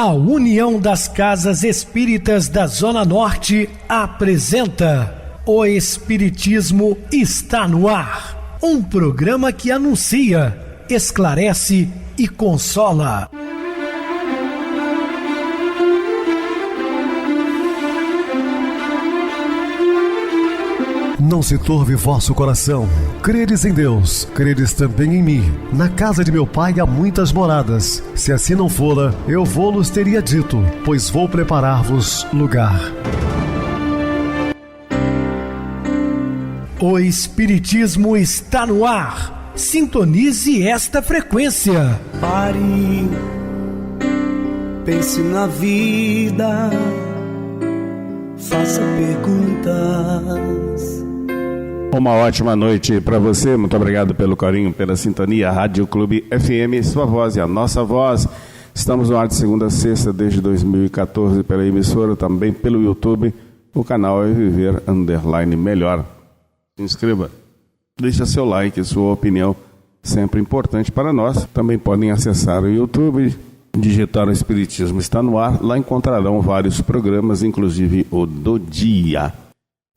A União das Casas Espíritas da Zona Norte apresenta O Espiritismo está no ar. Um programa que anuncia, esclarece e consola. Não se turve vosso coração. Credes em Deus, credes também em mim. Na casa de meu pai há muitas moradas. Se assim não fora, eu vou-los teria dito, pois vou preparar-vos lugar. O Espiritismo está no ar. Sintonize esta frequência. Pare, pense na vida, faça perguntas. Uma ótima noite para você, muito obrigado pelo carinho, pela sintonia. Rádio Clube FM, sua voz e a nossa voz. Estamos no ar de segunda a sexta desde 2014 pela emissora, também pelo YouTube. O canal é Viver _Melhor. Se inscreva, deixa seu like, sua opinião, sempre importante para nós. Também podem acessar o YouTube, digitar o Espiritismo está no ar. Lá encontrarão vários programas, inclusive o do dia.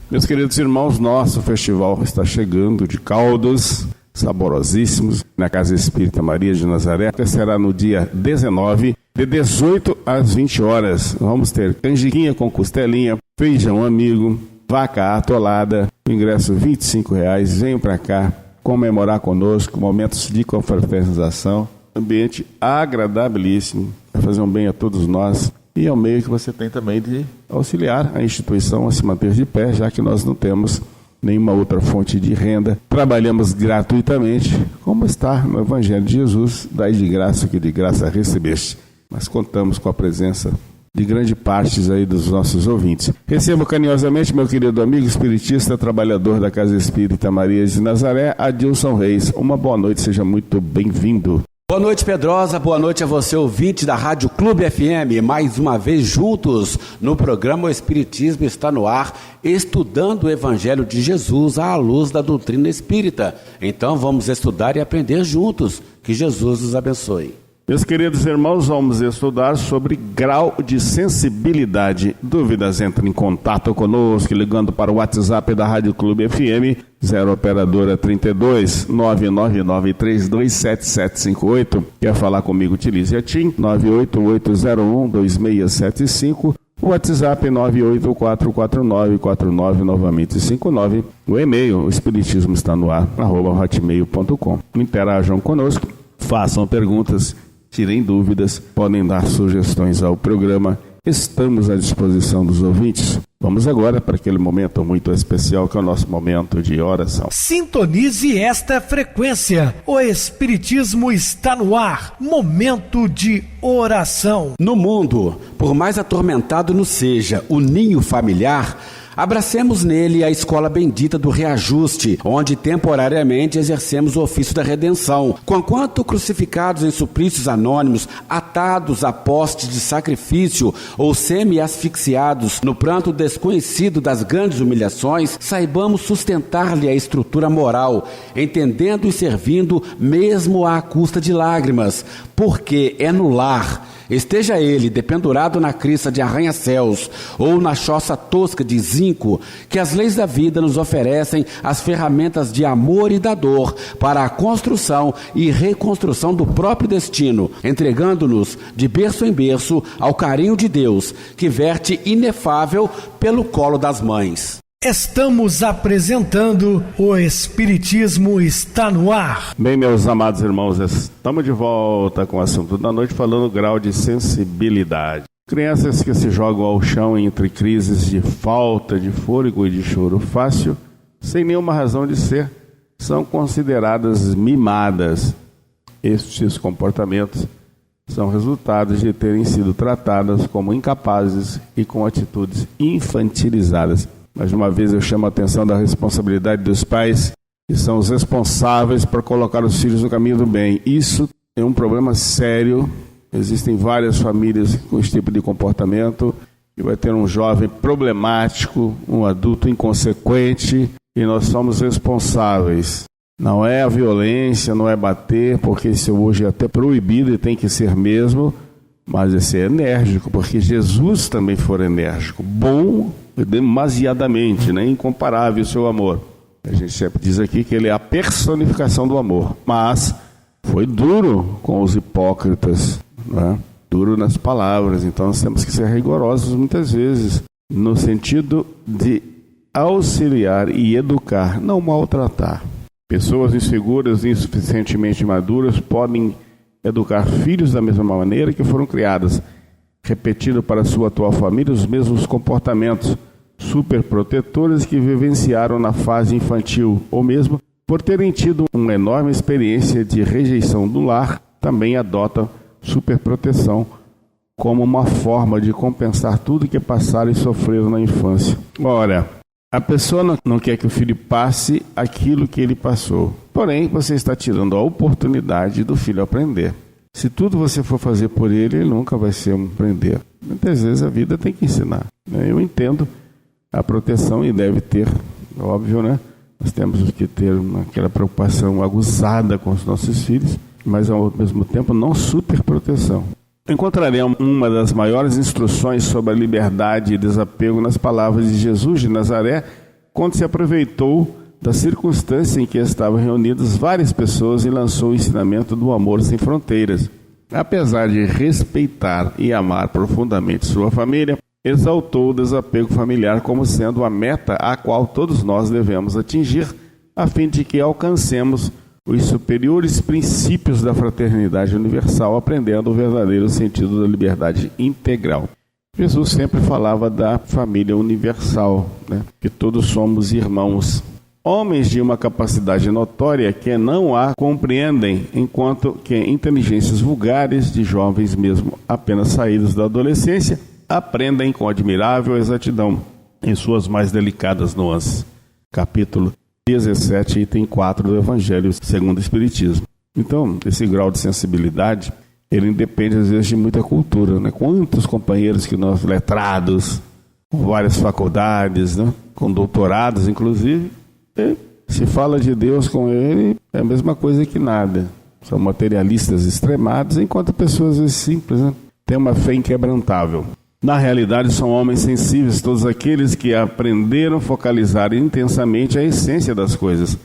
Meus queridos irmãos, nosso festival está chegando de caldos saborosíssimos na Casa Espírita Maria de Nazaré, que será no dia 19, de 18 às 20 horas. Vamos ter canjiquinha com costelinha, feijão amigo, vaca atolada, o ingresso R$ 25,00. Venham para cá comemorar conosco momentos de confraternização, ambiente agradabilíssimo, vai fazer um bem a todos nós. E é o meio que você tem também de auxiliar a instituição a se manter de pé, já que nós não temos nenhuma outra fonte de renda. Trabalhamos gratuitamente, como está no Evangelho de Jesus, dai de graça que de graça recebeste. Mas contamos com a presença de grande parte aí dos nossos ouvintes. Recebo carinhosamente meu querido amigo espiritista, trabalhador da Casa Espírita Maria de Nazaré, Adilson Reis. Uma boa noite, seja muito bem-vindo. Boa noite, Pedrosa, boa noite a você, ouvinte da Rádio Clube FM, mais uma vez juntos no programa O Espiritismo está no ar, estudando o Evangelho de Jesus à luz da doutrina espírita. Então vamos estudar e aprender juntos, que Jesus nos abençoe. Meus queridos irmãos, vamos estudar sobre grau de sensibilidade. Dúvidas, entre em contato conosco, ligando para o WhatsApp da Rádio Clube FM, 0 operadora 32 999327758. Quer falar comigo? Utilize a TIM 988012675. O WhatsApp 9844949, novamente 59. O e-mail, o espiritismo está no ar, @hotmail.com. Interajam conosco, façam perguntas, tirem dúvidas, podem dar sugestões ao programa. Estamos à disposição dos ouvintes. Vamos agora para aquele momento muito especial que é o nosso momento de oração. Sintonize esta frequência. O Espiritismo está no ar. Momento de oração. No mundo, por mais atormentado nos seja o ninho familiar, abracemos nele a escola bendita do reajuste, onde temporariamente exercemos o ofício da redenção. Conquanto crucificados em suplícios anônimos, atados a postes de sacrifício ou semi-asfixiados no pranto desconhecido das grandes humilhações, saibamos sustentar-lhe a estrutura moral, entendendo e servindo mesmo à custa de lágrimas, porque é no lar, esteja ele dependurado na crista de arranha-céus ou na choça tosca de zinco, que as leis da vida nos oferecem as ferramentas de amor e da dor para a construção e reconstrução do próprio destino, entregando-nos de berço em berço ao carinho de Deus, que verte inefável pelo colo das mães. Estamos apresentando O Espiritismo está no ar. Bem, meus amados irmãos, estamos de volta com o assunto da noite, falando grau de sensibilidade. Crianças que se jogam ao chão entre crises de falta de fôlego e de choro fácil, sem nenhuma razão de ser, são consideradas mimadas. Estes comportamentos são resultados de terem sido tratadas como incapazes e com atitudes infantilizadas. Mais uma vez eu chamo a atenção da responsabilidade dos pais, que são os responsáveis por colocar os filhos no caminho do bem. Isso é um problema sério. Existem várias famílias com esse tipo de comportamento, e vai ter um jovem problemático, um adulto inconsequente, e nós somos responsáveis. Não é a violência, não é bater, porque isso hoje é até proibido e tem que ser mesmo, mas é ser enérgico, porque Jesus também foi enérgico, bom demasiadamente, né? Incomparável o seu amor. A gente sempre diz aqui que ele é a personificação do amor, mas foi duro com os hipócritas, né? Duro nas palavras. Então nós temos que ser rigorosos muitas vezes, no sentido de auxiliar e educar, não maltratar. Pessoas inseguras e insuficientemente maduras podem educar filhos da mesma maneira que foram criadas, repetindo para sua atual família os mesmos comportamentos superprotetores que vivenciaram na fase infantil, ou mesmo por terem tido uma enorme experiência de rejeição do lar, também adotam superproteção como uma forma de compensar tudo que passaram e sofreram na infância. Ora, a pessoa não quer que o filho passe aquilo que ele passou. Porém, você está tirando a oportunidade do filho aprender. Se tudo você for fazer por ele, ele nunca vai ser um aprender. Muitas vezes a vida tem que ensinar, né? Eu entendo a proteção e deve ter, óbvio, né? Nós temos que ter aquela preocupação aguçada com os nossos filhos, mas ao mesmo tempo não superproteção. Encontraremos uma das maiores instruções sobre a liberdade e desapego nas palavras de Jesus de Nazaré, quando se aproveitou da circunstância em que estavam reunidas várias pessoas e lançou o ensinamento do amor sem fronteiras. Apesar de respeitar e amar profundamente sua família, exaltou o desapego familiar como sendo a meta a qual todos nós devemos atingir, a fim de que alcancemos os superiores princípios da fraternidade universal, aprendendo o verdadeiro sentido da liberdade integral. Jesus sempre falava da família universal, né? Que todos somos irmãos. Homens de uma capacidade notória que não a compreendem, enquanto que inteligências vulgares de jovens mesmo apenas saídos da adolescência aprendem com admirável exatidão em suas mais delicadas nuances. Capítulo 17, item 4 do Evangelho segundo o Espiritismo. Então, esse grau de sensibilidade, ele independe às vezes de muita cultura, né? Quantos companheiros que nós, letrados, com várias faculdades, né? Com doutorados inclusive, se fala de Deus com ele, é a mesma coisa que nada. São materialistas extremados, enquanto pessoas simples, né? Têm uma fé inquebrantável. Na realidade, são homens sensíveis, todos aqueles que aprenderam a focalizar intensamente a essência das coisas.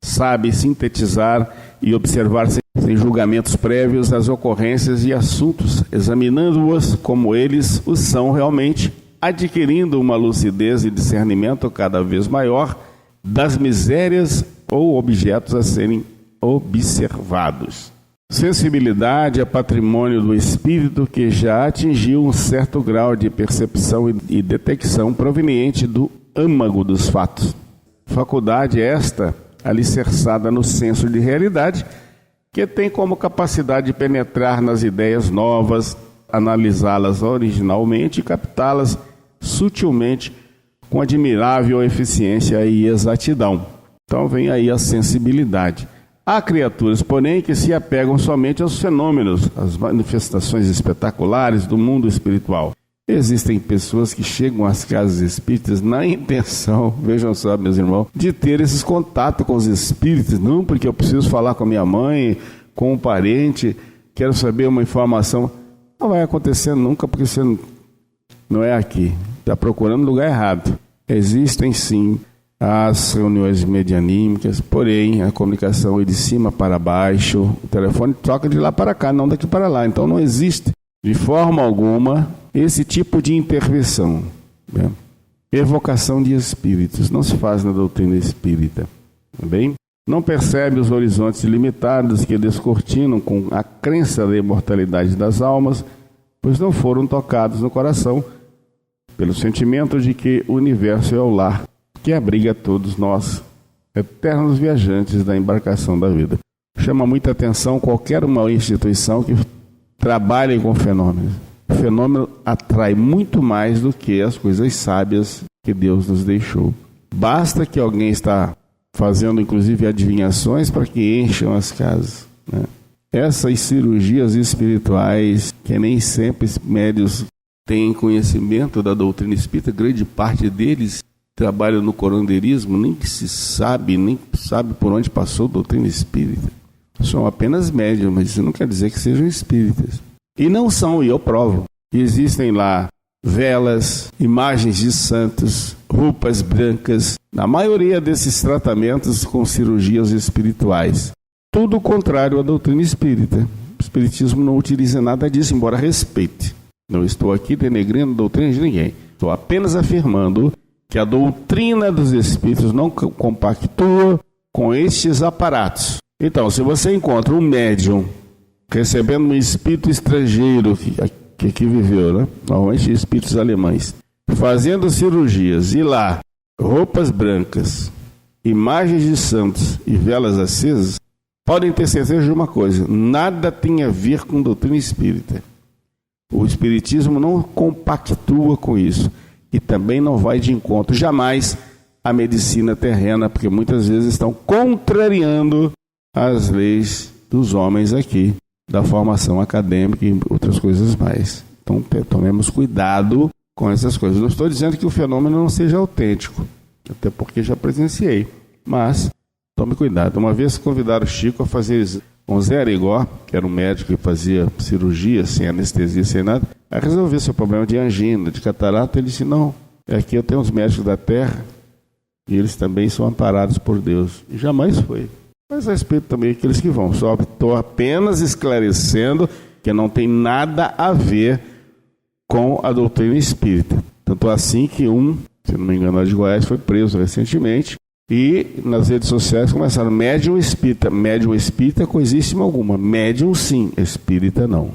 Sabem sintetizar e observar sem julgamentos prévios as ocorrências e assuntos, examinando-os como eles os são realmente, adquirindo uma lucidez e discernimento cada vez maior das misérias ou objetos a serem observados. Sensibilidade é patrimônio do espírito que já atingiu um certo grau de percepção e detecção proveniente do âmago dos fatos. Faculdade esta alicerçada no senso de realidade, que tem como capacidade de penetrar nas ideias novas, analisá-las originalmente e captá-las sutilmente com admirável eficiência e exatidão. Então vem aí a sensibilidade. Há criaturas, porém, que se apegam somente aos fenômenos, às manifestações espetaculares do mundo espiritual. Existem pessoas que chegam às casas espíritas na intenção, vejam só, meus irmãos, de ter esses contatos com os espíritos. Não, porque eu preciso falar com a minha mãe, com um parente, quero saber uma informação. Não vai acontecer nunca, porque você não é aqui. Está procurando lugar errado. Existem sim as reuniões medianímicas, porém a comunicação é de cima para baixo, o telefone toca de lá para cá, não daqui para lá. Então não existe de forma alguma esse tipo de intervenção, né? Evocação de espíritos não se faz na doutrina espírita, tá bem? Não percebe os horizontes limitados que descortinam com a crença da imortalidade das almas, pois não foram tocados no coração pelo sentimento de que o universo é o lar que abriga todos nós, eternos viajantes da embarcação da vida. Chama muita atenção qualquer uma instituição que trabalhe com fenômenos. O fenômeno atrai muito mais do que as coisas sábias que Deus nos deixou. Basta que alguém está fazendo, inclusive, adivinhações para que encham as casas, né? Essas cirurgias espirituais, que nem sempre os médios têm conhecimento da doutrina espírita, grande parte deles trabalham no curandeirismo, nem sabe por onde passou a doutrina espírita. São apenas médiums, mas isso não quer dizer que sejam espíritas. E não são, e eu provo. Existem lá velas, imagens de santos, roupas brancas, na maioria desses tratamentos com cirurgias espirituais. Tudo contrário à doutrina espírita. O espiritismo não utiliza nada disso, embora respeite. Não estou aqui denegrindo a doutrina de ninguém. Estou apenas afirmando que a doutrina dos espíritos não compactua com estes aparatos. Então, se você encontra um médium recebendo um espírito estrangeiro que aqui viveu, né? Normalmente espíritos alemães, fazendo cirurgias, e lá, roupas brancas, imagens de santos e velas acesas, podem ter certeza de uma coisa: nada tem a ver com doutrina espírita. O espiritismo não compactua com isso e também não vai de encontro jamais à medicina terrena, porque muitas vezes estão contrariando as leis dos homens aqui, da formação acadêmica e outras coisas mais. Então, tomemos cuidado com essas coisas. Não estou dizendo que o fenômeno não seja autêntico, até porque já presenciei, mas tome cuidado. Uma vez convidaram o Chico a fazer com Zé Arigó, que era um médico que fazia cirurgia sem anestesia, sem nada, a resolver seu problema de angina, de catarata. Ele disse: não, aqui eu tenho os médicos da terra e eles também são amparados por Deus. E jamais foi. Mas a respeito também aqueles que vão. Só estou apenas esclarecendo que não tem nada a ver com a doutrina espírita. Tanto assim que se não me engano, de Goiás, foi preso recentemente. E nas redes sociais começaram: médium espírita. Médium espírita, coisíssima alguma. Médium sim, espírita não.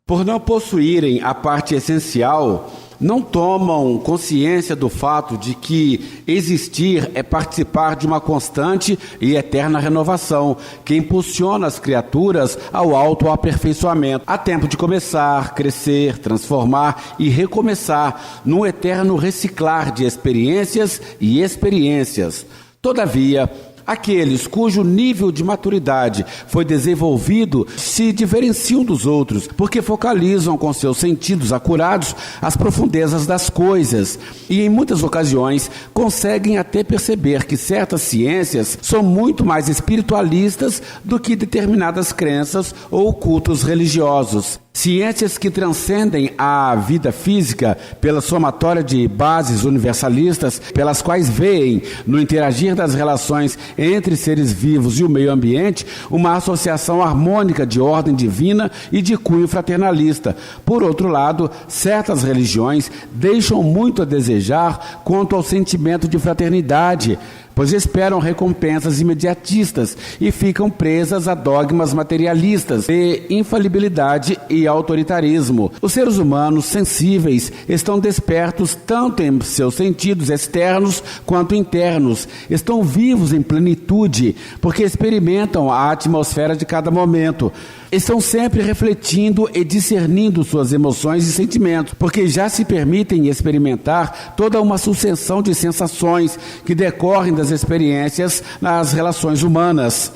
Por não possuírem a parte essencial, não tomam consciência do fato de que existir é participar de uma constante e eterna renovação, que impulsiona as criaturas ao autoaperfeiçoamento. Há tempo de começar, crescer, transformar e recomeçar num eterno reciclar de experiências e experiências. Todavia, aqueles cujo nível de maturidade foi desenvolvido se diferenciam dos outros, porque focalizam com seus sentidos acurados as profundezas das coisas e, em muitas ocasiões, conseguem até perceber que certas ciências são muito mais espiritualistas do que determinadas crenças ou cultos religiosos. Ciências que transcendem a vida física pela somatória de bases universalistas, pelas quais veem, no interagir das relações entre seres vivos e o meio ambiente, uma associação harmônica de ordem divina e de cunho fraternalista. Por outro lado, certas religiões deixam muito a desejar quanto ao sentimento de fraternidade, pois esperam recompensas imediatistas e ficam presas a dogmas materialistas de infalibilidade e autoritarismo. Os seres humanos sensíveis estão despertos tanto em seus sentidos externos quanto internos. Estão vivos em plenitude, porque experimentam a atmosfera de cada momento. Estão sempre refletindo e discernindo suas emoções e sentimentos, porque já se permitem experimentar toda uma sucessão de sensações que decorrem das experiências nas relações humanas.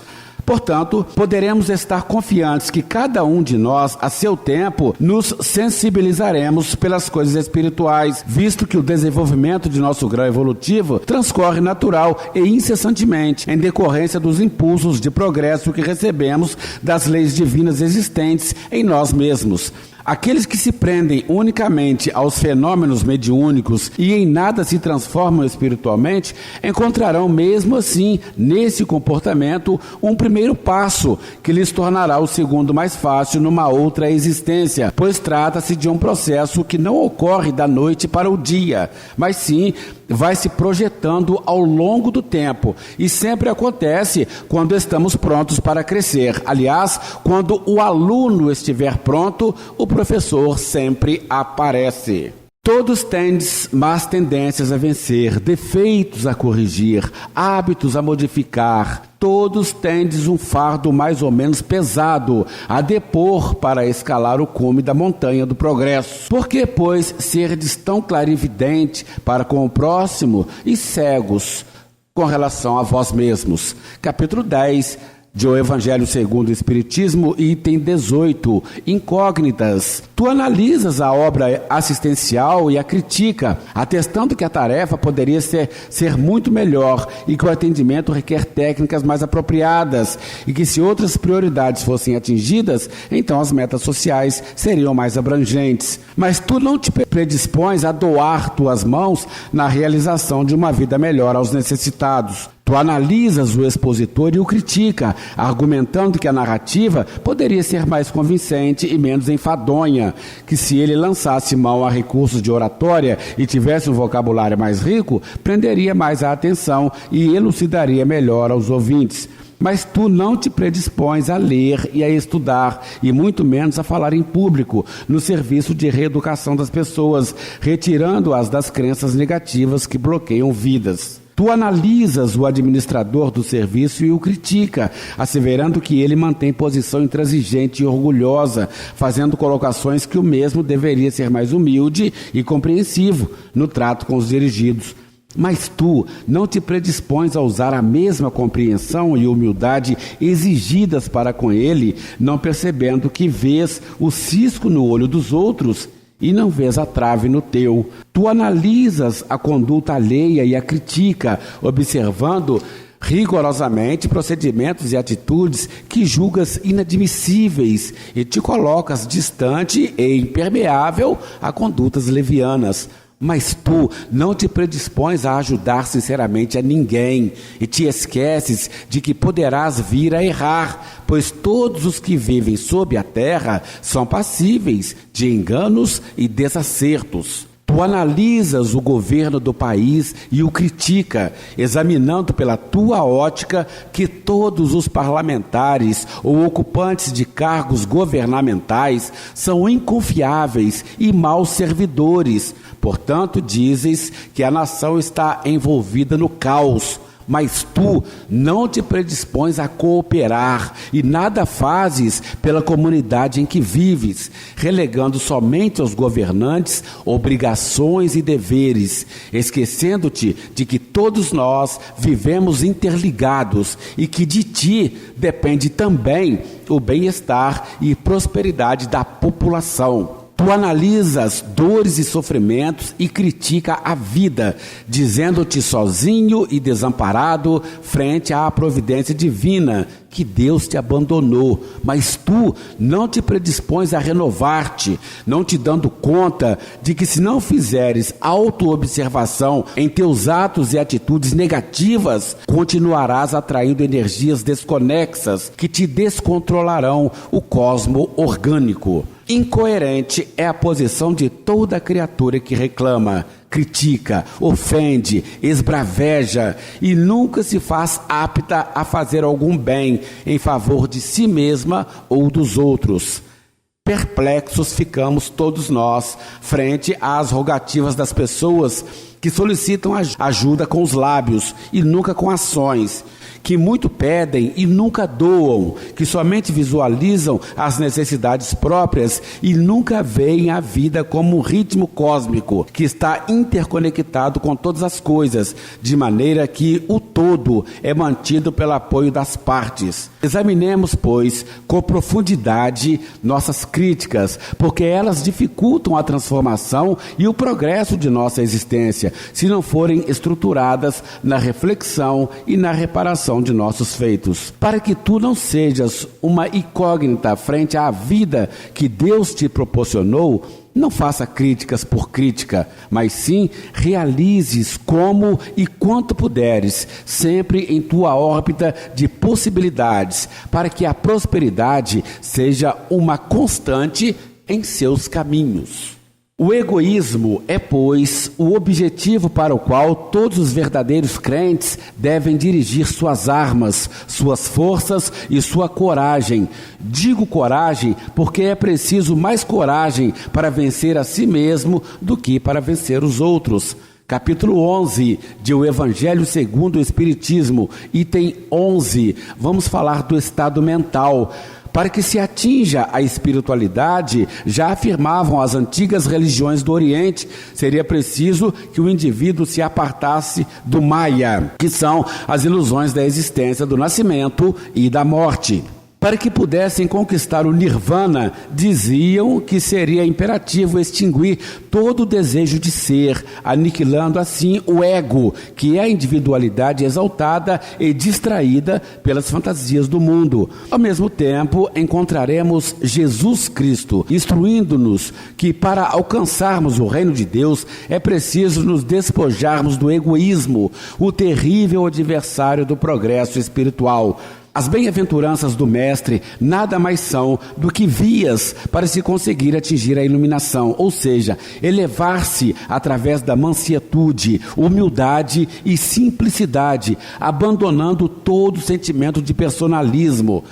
Portanto, poderemos estar confiantes que cada um de nós, a seu tempo, nos sensibilizaremos pelas coisas espirituais, visto que o desenvolvimento de nosso grau evolutivo transcorre natural e incessantemente, em decorrência dos impulsos de progresso que recebemos das leis divinas existentes em nós mesmos. Aqueles que se prendem unicamente aos fenômenos mediúnicos e em nada se transformam espiritualmente, encontrarão mesmo assim, nesse comportamento, um primeiro passo que lhes tornará o segundo mais fácil numa outra existência, pois trata-se de um processo que não ocorre da noite para o dia, mas sim vai se projetando ao longo do tempo e sempre acontece quando estamos prontos para crescer. Aliás, quando o aluno estiver pronto, o professor sempre aparece. Todos tendes más tendências a vencer, defeitos a corrigir, hábitos a modificar. Todos tendes um fardo mais ou menos pesado a depor para escalar o cume da montanha do progresso. Por que, pois, serdes tão clarividente para com o próximo e cegos com relação a vós mesmos? Capítulo 10, de O Evangelho segundo o Espiritismo, item 18, incógnitas. Tu analisas a obra assistencial e a critica, atestando que a tarefa poderia ser muito melhor e que o atendimento requer técnicas mais apropriadas e que se outras prioridades fossem atingidas, então as metas sociais seriam mais abrangentes. Mas tu não te predispões a doar tuas mãos na realização de uma vida melhor aos necessitados. Tu analisas o expositor e o critica, argumentando que a narrativa poderia ser mais convincente e menos enfadonha, que se ele lançasse mão a recursos de oratória e tivesse um vocabulário mais rico, prenderia mais a atenção e elucidaria melhor aos ouvintes. Mas tu não te predispões a ler e a estudar, e muito menos a falar em público, no serviço de reeducação das pessoas, retirando-as das crenças negativas que bloqueiam vidas. Tu analisas o administrador do serviço e o critica, asseverando que ele mantém posição intransigente e orgulhosa, fazendo colocações que o mesmo deveria ser mais humilde e compreensivo no trato com os dirigidos. Mas tu não te predispões a usar a mesma compreensão e humildade exigidas para com ele, não percebendo que vês o cisco no olho dos outros e não vês a trave no teu. Tu analisas a conduta alheia e a critica, observando rigorosamente procedimentos e atitudes que julgas inadmissíveis e te colocas distante e impermeável a condutas levianas. Mas tu não te predispões a ajudar sinceramente a ninguém e te esqueces de que poderás vir a errar, pois todos os que vivem sob a terra são passíveis de enganos e desacertos. Tu analisas o governo do país e o critica, examinando pela tua ótica que todos os parlamentares ou ocupantes de cargos governamentais são inconfiáveis e maus servidores. Portanto, dizes que a nação está envolvida no caos. Mas tu não te predispões a cooperar e nada fazes pela comunidade em que vives, relegando somente aos governantes obrigações e deveres, esquecendo-te de que todos nós vivemos interligados e que de ti depende também o bem-estar e prosperidade da população. Tu analisas dores e sofrimentos e critica a vida, dizendo-te sozinho e desamparado frente à providência divina, que Deus te abandonou. Mas tu não te predispões a renovar-te, não te dando conta de que se não fizeres autoobservação em teus atos e atitudes negativas, continuarás atraindo energias desconexas que te descontrolarão o cosmo orgânico. Incoerente é a posição de toda criatura que reclama, critica, ofende, esbraveja e nunca se faz apta a fazer algum bem em favor de si mesma ou dos outros. Perplexos ficamos todos nós frente às rogativas das pessoas que solicitam ajuda com os lábios e nunca com ações, que muito pedem e nunca doam, que somente visualizam as necessidades próprias e nunca veem a vida como um ritmo cósmico que está interconectado com todas as coisas, de maneira que o todo é mantido pelo apoio das partes. Examinemos, pois, com profundidade nossas críticas, porque elas dificultam a transformação e o progresso de nossa existência, se não forem estruturadas na reflexão e na reparação de nossos feitos. Para que tu não sejas uma incógnita frente à vida que Deus te proporcionou, não faça críticas por crítica, mas sim realizes como e quanto puderes, sempre em tua órbita de possibilidades, para que a prosperidade seja uma constante em seus caminhos. O egoísmo é, pois, o objetivo para o qual todos os verdadeiros crentes devem dirigir suas armas, suas forças e sua coragem. Digo coragem porque é preciso mais coragem para vencer a si mesmo do que para vencer os outros. Capítulo 11 de O Evangelho segundo o Espiritismo, item 11. Vamos falar do estado mental. Para que se atinja a espiritualidade, já afirmavam as antigas religiões do Oriente, seria preciso que o indivíduo se apartasse do Maya, que são as ilusões da existência, do nascimento e da morte. Para que pudessem conquistar o Nirvana, diziam que seria imperativo extinguir todo o desejo de ser, aniquilando assim o ego, que é a individualidade exaltada e distraída pelas fantasias do mundo. Ao mesmo tempo, encontraremos Jesus Cristo, instruindo-nos que para alcançarmos o reino de Deus é preciso nos despojarmos do egoísmo, o terrível adversário do progresso espiritual. As bem-aventuranças do Mestre nada mais são do que vias para se conseguir atingir a iluminação, ou seja, elevar-se através da mansietude, humildade e simplicidade, abandonando todo sentimento de personalismo.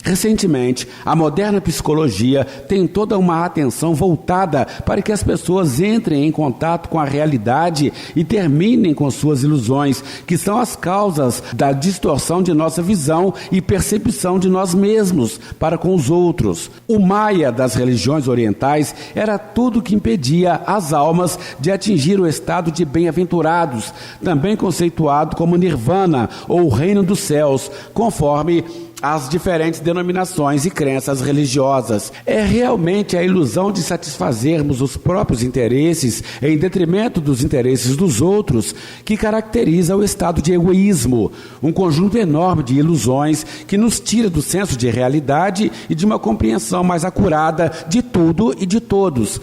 Recentemente, a moderna psicologia tem toda uma atenção voltada para que as pessoas entrem em contato com a realidade e terminem com suas ilusões, que são as causas da distorção de nossa visão e percepção de nós mesmos para com os outros. O Maya das religiões orientais era tudo que impedia as almas de atingir o estado de bem-aventurados, também conceituado como Nirvana ou Reino dos Céus, conforme as diferentes denominações e crenças religiosas. É realmente a ilusão de satisfazermos os próprios interesses em detrimento dos interesses dos outros que caracteriza o estado de egoísmo, um conjunto enorme de ilusões que nos tira do senso de realidade e de uma compreensão mais acurada de tudo e de todos.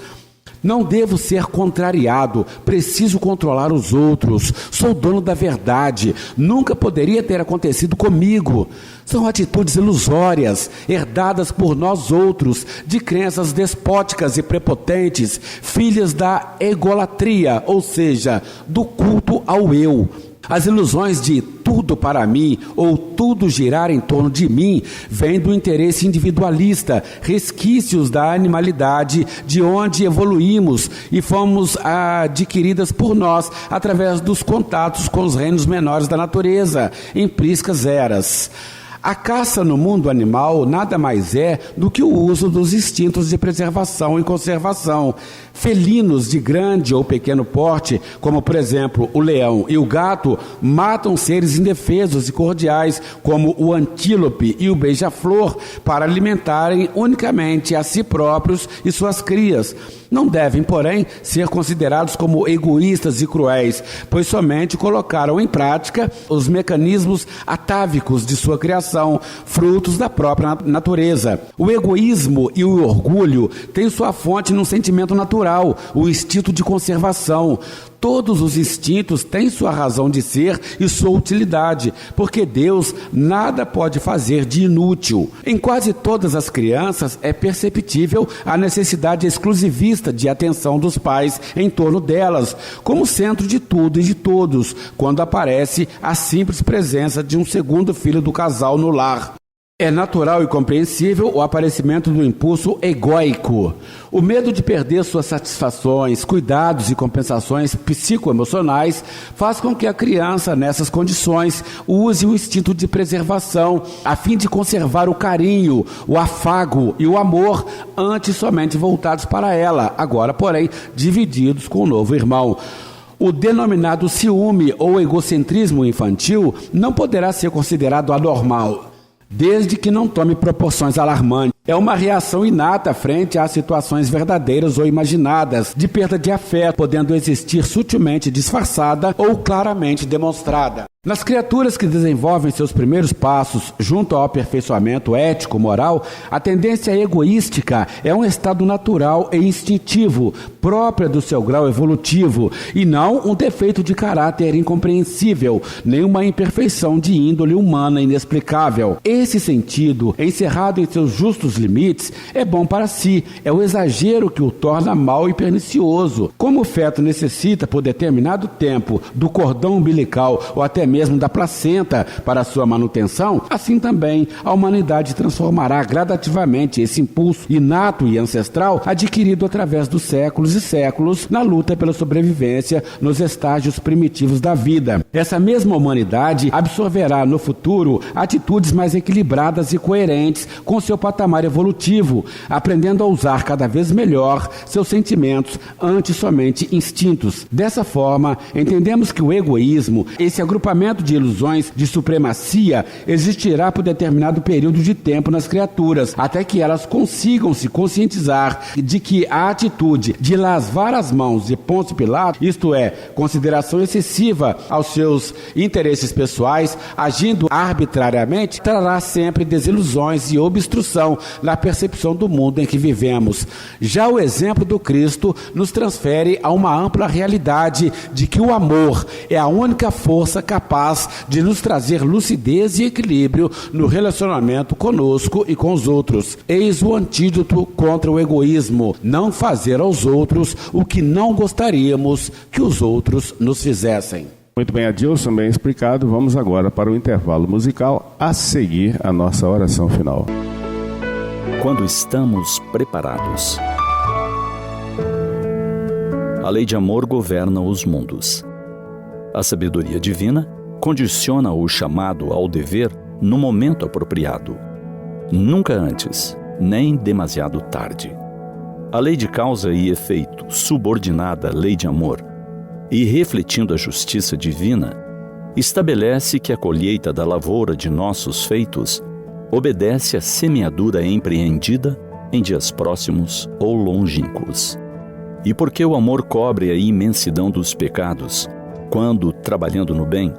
Não devo ser contrariado, preciso controlar os outros, sou dono da verdade, nunca poderia ter acontecido comigo. São atitudes ilusórias, herdadas por nós outros, de crenças despóticas e prepotentes, filhas da egolatria, ou seja, do culto ao eu. As ilusões de tudo para mim ou tudo girar em torno de mim vêm do interesse individualista, resquícios da animalidade de onde evoluímos e fomos adquiridas por nós através dos contatos com os reinos menores da natureza, em priscas eras. A caça no mundo animal nada mais é do que o uso dos instintos de preservação e conservação. Felinos de grande ou pequeno porte, como por exemplo o leão e o gato, matam seres indefesos e cordiais, como o antílope e o beija-flor, para alimentarem unicamente a si próprios e suas crias. Não devem, porém, ser considerados como egoístas e cruéis, pois somente colocaram em prática os mecanismos atávicos de sua criação, frutos da própria natureza. O egoísmo e o orgulho têm sua fonte num sentimento natural, o instinto de conservação. Todos os instintos têm sua razão de ser e sua utilidade, porque Deus nada pode fazer de inútil. Em quase todas as crianças é perceptível a necessidade exclusivista de atenção dos pais em torno delas, como centro de tudo e de todos, quando aparece a simples presença de um segundo filho do casal no lar. É natural e compreensível o aparecimento do impulso egóico. O medo de perder suas satisfações, cuidados e compensações psicoemocionais faz com que a criança, nessas condições, use o instinto de preservação, a fim de conservar o carinho, o afago e o amor, antes somente voltados para ela, agora, porém, divididos com o novo irmão. O denominado ciúme ou egocentrismo infantil não poderá ser considerado anormal, desde que não tome proporções alarmantes. É uma reação inata frente a situações verdadeiras ou imaginadas, de perda de afeto, podendo existir sutilmente disfarçada ou claramente demonstrada. Nas criaturas que desenvolvem seus primeiros passos junto ao aperfeiçoamento ético-moral, a tendência egoística é um estado natural e instintivo, própria do seu grau evolutivo, e não um defeito de caráter incompreensível, nem uma imperfeição de índole humana inexplicável. Esse sentido, encerrado em seus justos dos limites é bom para si. É o exagero que o torna mau e pernicioso. Como o feto necessita, por determinado tempo, do cordão umbilical ou até mesmo da placenta para sua manutenção, assim também a humanidade transformará gradativamente esse impulso inato e ancestral adquirido através dos séculos e séculos na luta pela sobrevivência nos estágios primitivos da vida. Essa mesma humanidade absorverá no futuro atitudes mais equilibradas e coerentes com seu patamar evolutivo, aprendendo a usar cada vez melhor seus sentimentos ante somente instintos. Dessa forma, entendemos que o egoísmo, esse agrupamento de ilusões de supremacia, existirá por determinado período de tempo nas criaturas, até que elas consigam se conscientizar de que a atitude de lavar as mãos de Pôncio Pilatos, isto é, consideração excessiva aos seus interesses pessoais, agindo arbitrariamente, trará sempre desilusões e obstrução na percepção do mundo em que vivemos. Já o exemplo do Cristo nos transfere a uma ampla realidade de que o amor é a única força capaz de nos trazer lucidez e equilíbrio no relacionamento conosco e com os outros. Eis o antídoto contra o egoísmo: não fazer aos outros o que não gostaríamos que os outros nos fizessem. Muito bem, Adilson, bem explicado. Vamos agora para o intervalo musical, a seguir a nossa oração final. Quando estamos preparados. A lei de amor governa os mundos. A sabedoria divina condiciona o chamado ao dever no momento apropriado. Nunca antes, nem demasiado tarde. A lei de causa e efeito, subordinada à lei de amor, e refletindo a justiça divina, estabelece que a colheita da lavoura de nossos feitos obedece à semeadura empreendida em dias próximos ou longínquos. E porque o amor cobre a imensidão dos pecados, quando, trabalhando no bem,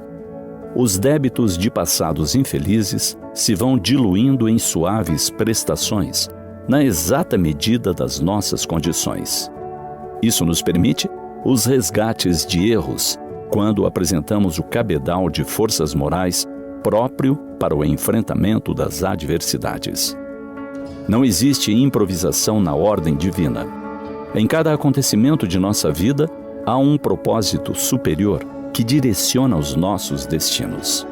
os débitos de passados infelizes se vão diluindo em suaves prestações, na exata medida das nossas condições. Isso nos permite os resgates de erros, quando apresentamos o cabedal de forças morais próprio para o enfrentamento das adversidades. Não existe improvisação na ordem divina. Em cada acontecimento de nossa vida, há um propósito superior que direciona os nossos destinos.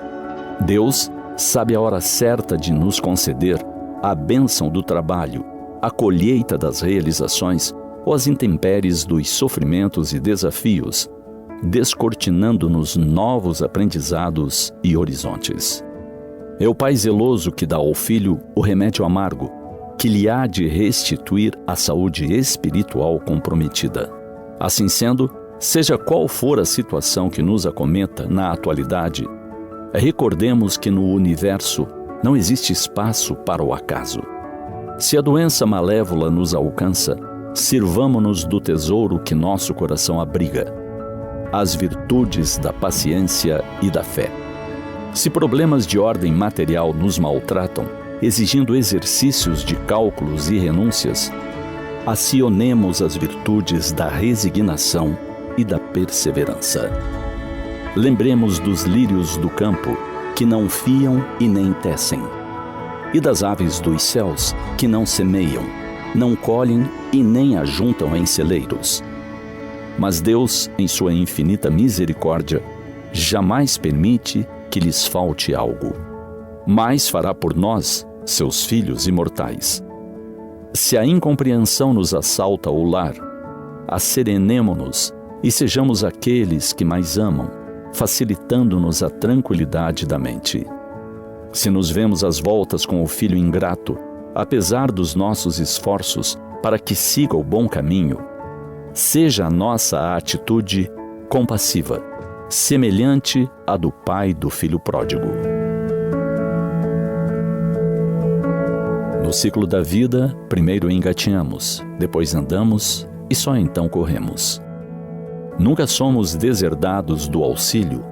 Deus sabe a hora certa de nos conceder a bênção do trabalho, a colheita das realizações ou as intempéries dos sofrimentos e desafios, descortinando-nos novos aprendizados e horizontes. É o Pai zeloso que dá ao filho o remédio amargo, que lhe há de restituir a saúde espiritual comprometida. Assim sendo, seja qual for a situação que nos acometa na atualidade, recordemos que no universo não existe espaço para o acaso. Se a doença malévola nos alcança, sirvamo-nos do tesouro que nosso coração abriga, as virtudes da paciência e da fé. Se problemas de ordem material nos maltratam, exigindo exercícios de cálculos e renúncias, acionemos as virtudes da resignação e da perseverança. Lembremos dos lírios do campo, que não fiam e nem tecem, e das aves dos céus, que não semeiam, não colhem e nem ajuntam em celeiros. Mas Deus, em sua infinita misericórdia, jamais permite que lhes falte algo. Mais fará por nós, seus filhos imortais. Se a incompreensão nos assalta o lar, asserenemo-nos e sejamos aqueles que mais amam, facilitando-nos a tranquilidade da mente. Se nos vemos às voltas com o filho ingrato, apesar dos nossos esforços para que siga o bom caminho, seja a nossa atitude compassiva, semelhante à do pai do filho pródigo. No ciclo da vida, primeiro engatinhamos, depois andamos e só então corremos. Nunca somos deserdados do auxílio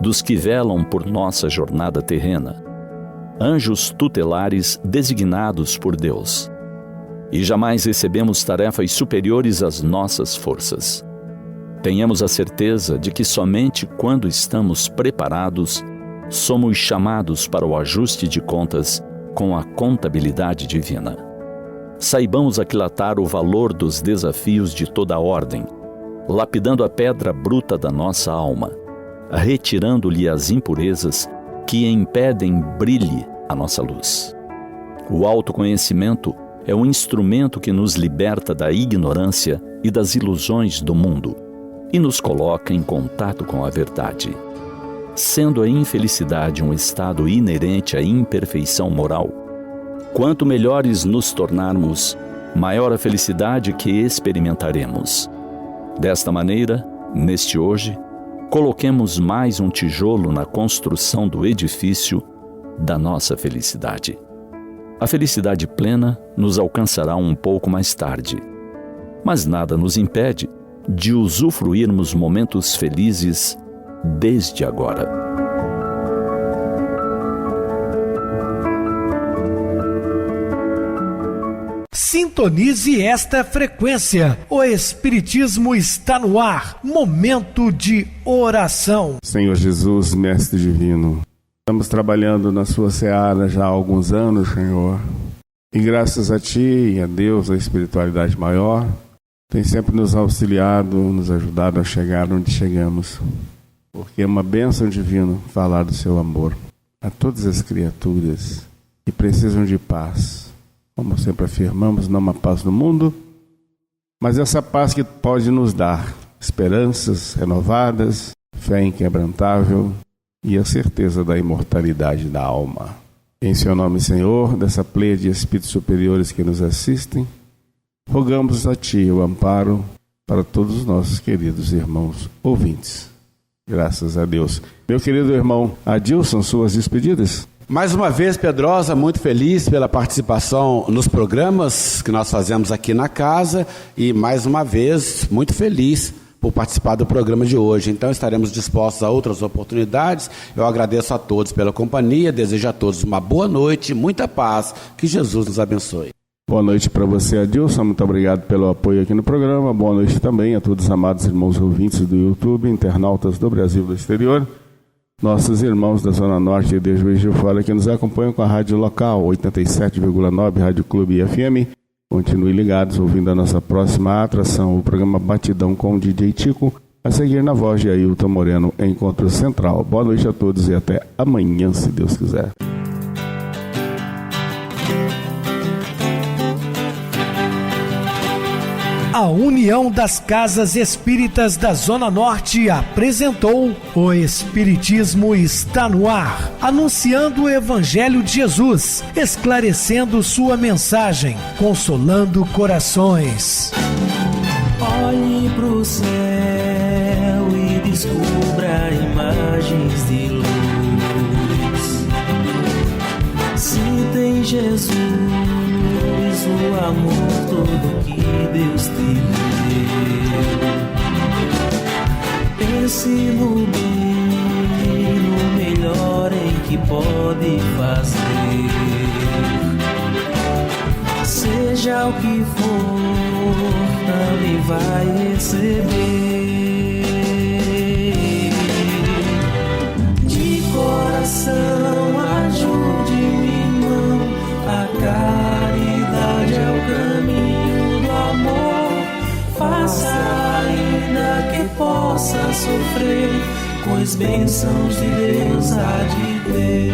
dos que velam por nossa jornada terrena, anjos tutelares designados por Deus, e jamais recebemos tarefas superiores às nossas forças. Tenhamos a certeza de que somente quando estamos preparados, somos chamados para o ajuste de contas com a contabilidade divina. saibamos aquilatar o valor dos desafios de toda a ordem, lapidando a pedra bruta da nossa alma, retirando-lhe as impurezas que impedem brilhe a nossa luz. O autoconhecimento é um instrumento que nos liberta da ignorância e das ilusões do mundo e nos coloca em contato com a verdade. Sendo a infelicidade um estado inerente à imperfeição moral, quanto melhores nos tornarmos, maior a felicidade que experimentaremos. Desta maneira, neste hoje, coloquemos mais um tijolo na construção do edifício da nossa felicidade. A felicidade plena nos alcançará um pouco mais tarde, mas nada nos impede de usufruirmos momentos felizes desde agora. Sintonize esta frequência. O Espiritismo está no ar. Momento de oração. Senhor Jesus, Mestre Divino, estamos trabalhando na sua seara já há alguns anos, Senhor. E graças a Ti e a Deus, a espiritualidade maior, tem sempre nos auxiliado, nos ajudado a chegar onde chegamos. Porque é uma bênção divina falar do Seu amor a todas as criaturas que precisam de paz. Como sempre afirmamos, não uma paz no mundo, mas essa paz que pode nos dar esperanças renovadas, fé inquebrantável e a certeza da imortalidade da alma. Em Seu nome, Senhor, dessa pleia de espíritos superiores que nos assistem, rogamos a Ti o amparo para todos os nossos queridos irmãos ouvintes. Graças a Deus. Meu querido irmão Adilson, suas despedidas? Mais uma vez, Pedrosa, muito feliz pela participação nos programas que nós fazemos aqui na casa e, mais uma vez, muito feliz por participar do programa de hoje. Então, estaremos dispostos a outras oportunidades. Eu agradeço a todos pela companhia, desejo a todos uma boa noite, muita paz, que Jesus nos abençoe. Boa noite para você, Adilson, muito obrigado pelo apoio aqui no programa. Boa noite também a todos os amados irmãos ouvintes do YouTube, internautas do Brasil e do exterior, nossos irmãos da Zona Norte e de Juiz de Fora que nos acompanham com a rádio local 87,9 Rádio Clube FM. Continue ligados ouvindo a nossa próxima atração, o programa Batidão com o DJ Tico, a seguir na voz de Ailton Moreno, Encontro Central. Boa noite a todos e até amanhã, se Deus quiser. A União das Casas Espíritas da Zona Norte apresentou O Espiritismo está no ar, anunciando o Evangelho de Jesus, esclarecendo sua mensagem, consolando corações. Olhe pro céu e descubra imagens de luz. Se tem Jesus, o amor todo que Deus te deu. Pense no bem, no melhor em que pode fazer. Seja o que for, também vai receber. De coração, ajude-me, irmão, a caridade é o caminho do amor. Faça ainda que possa sofrer, pois bênçãos de Deus há de ter.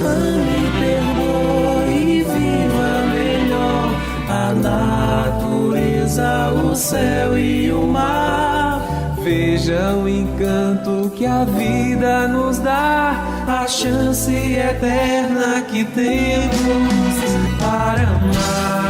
Ame, perdoe e viva melhor a natureza, o céu e o mar. Veja o encanto que a vida nos dá, a chance eterna que temos para amar.